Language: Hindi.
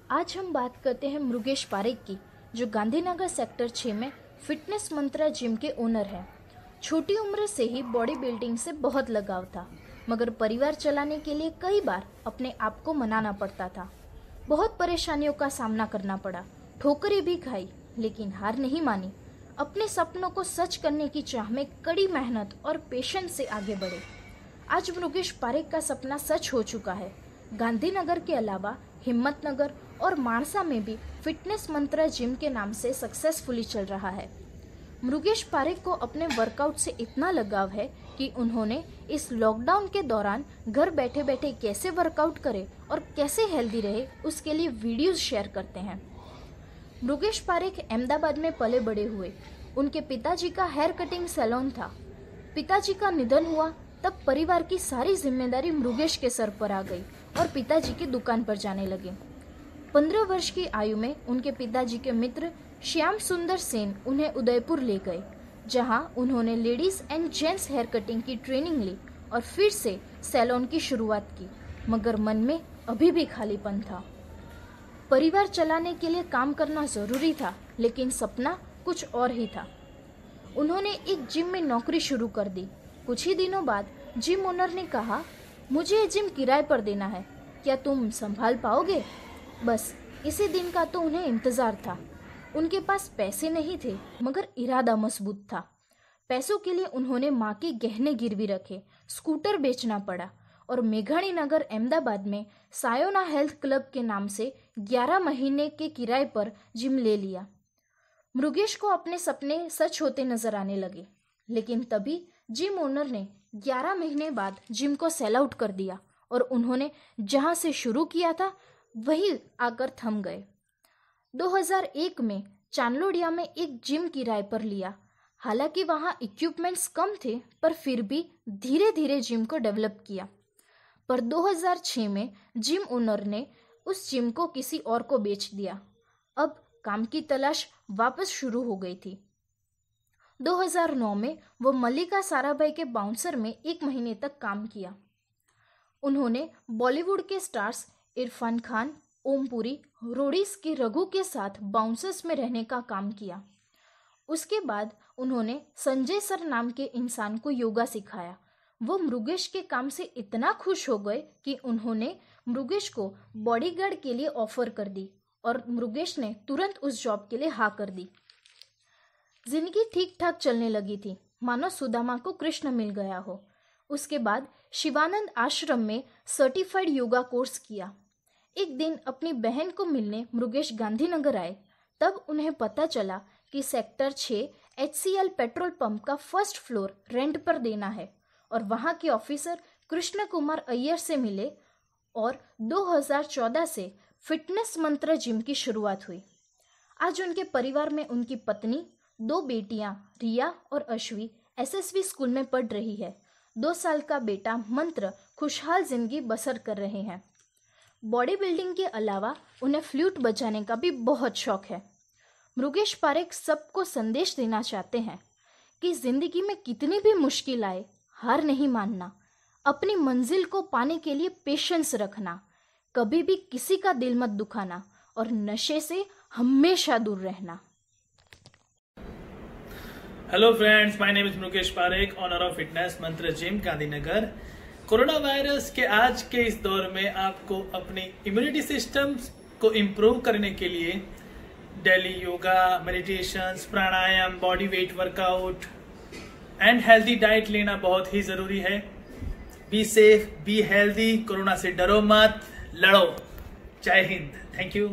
आज हम बात करते हैं मृगेश पारेख की, जो गांधीनगर सेक्टर 6 में फिटनेस मंत्रा जिम के ओनर हैं। छोटी उम्र से ही बॉडी बिल्डिंग से बहुत लगाव था, मगर परिवार चलाने के लिए कई बार अपने आप को मनाना पड़ता था। बहुत परेशानियों का सामना करना पड़ा, ठोकरें भी खाई, लेकिन हार नहीं मानी। अपने सपनों को सच करने की चाह में कड़ी मेहनत और पेशेंस से आगे बढ़े। आज मृगेश पारेख का सपना सच हो चुका है। गांधीनगर के अलावा हिम्मतनगर और माणसा में भी फिटनेस मंत्रा जिम के नाम से सक्सेसफुली चल रहा है। मृगेश पारेख को अपने वर्कआउट से इतना लगाव है कि उन्होंने इस लॉकडाउन के दौरान घर बैठे बैठे कैसे वर्कआउट करे और कैसे हेल्दी रहे, उसके लिए वीडियोस शेयर करते हैं। मृगेश पारेख अहमदाबाद में पले बड़े हुए। उनके पिताजी का हेयर कटिंग सैलून था। पिताजी का निधन हुआ तब परिवार की सारी जिम्मेदारी मृगेश के सर पर आ गई और पिताजी की दुकान पर जाने लगे। 15 वर्ष की आयु में उनके पिताजी के मित्र श्याम सुंदर सेन उन्हें उदयपुर ले गए, जहां उन्होंने ladies and gents hair cutting की ट्रेनिंग ली और फिर से सैलून की शुरुआत की। मगर मन में अभी भी खालीपन था। परिवार चलाने के लिए काम करना जरूरी था, लेकिन सपना कुछ और ही था। उन्होंने एक जिम में नौकरी शुरू कर दी। कुछ ही दिनों बाद जिम ओनर ने कहा, मुझे ये जिम किराए पर देना है, क्या तुम संभाल पाओगे? बस इसी दिन का तो उन्हें इंतजार था। उनके पास पैसे नहीं थे, मगर इरादा मजबूत था। पैसों के लिए उन्होंने माँ के गहने गिरवी रखे, स्कूटर बेचना पड़ा और मेघाणी नगर अहमदाबाद में सायोना हेल्थ क्लब के नाम से 11 महीने के किराए पर जिम ले लिया। मृगेश को अपने सपने सच होते नजर आने लगे, लेकिन तभी जिम ओनर ने 11 महीने बाद जिम को सेल आउट कर दिया और उन्होंने जहां से शुरू किया था वहीं आकर थम गए। 2001 में चांदलोडिया में एक जिम किराए पर लिया। हालांकि वहां इक्विपमेंट्स कम थे, पर फिर भी धीरे धीरे जिम को डेवलप किया। पर 2006 में जिम ओनर ने उस जिम को किसी और को बेच दिया। अब काम की तलाश वापस शुरू हो गई थी। 2009 में वो मल्लिका साराभाई के बाउंसर में 1 महीने तक काम किया। उन्होंने बॉलीवुड के स्टार्स इरफान खान, ओमपुरी, रोडीज के रघु के साथ बाउंसर्स में रहने का काम किया। उसके बाद उन्होंने संजय सर नाम के इंसान को योगा सिखाया। वो मृगेश के काम से इतना खुश हो गए कि उन्होंने मृगेश को बॉडीगार्ड के लिए ऑफर कर दी और मृगेश ने तुरंत उस जॉब के लिए हाँ कर दी। जिंदगी ठीक ठाक चलने लगी थी, मानो सुदामा को कृष्ण मिल गया हो। उसके बाद शिवानंद आश्रम में सर्टिफाइड योगा कोर्स किया। एक दिन अपनी बहन को मिलने मृगेश गांधीनगर आए, तब उन्हें पता चला कि सेक्टर 6 HCL पेट्रोल पंप का फर्स्ट फ्लोर रेंट पर देना है और वहां के ऑफिसर कृष्ण कुमार अय्यर से मिले और 2014 से फिटनेस मंत्रा जिम की शुरुआत हुई। आज उनके परिवार में उनकी पत्नी, 2 बेटियां रिया और अश्वी SSV स्कूल में पढ़ रही है। 2 साल का बेटा मंत्र खुशहाल जिंदगी बसर कर रहे हैं। बॉडी बिल्डिंग के अलावा उन्हें फ्लूट बजाने का भी बहुत शौक है। मृगेश पारेख सबको संदेश देना चाहते हैं कि जिंदगी में कितनी भी मुश्किल आए, हार नहीं मानना, अपनी मंजिल को पाने के लिए पेशेंस रखना, कभी भी किसी का दिल मत दुखाना और नशे से हमेशा दूर रहना। Hello friends, my name is Mrigesh Parekh, owner of fitness mantra gym Gandhinagar. Corona virus के आज के इस दौर में आपको अपनी इम्यूनिटी सिस्टम को इम्प्रूव करने के लिए daily yoga, meditations, pranayama, body weight workout and healthy diet लेना बहुत ही जरूरी है। Be safe, be healthy, corona से डरो मत, लड़ो। जय हिंद, थैंक यू।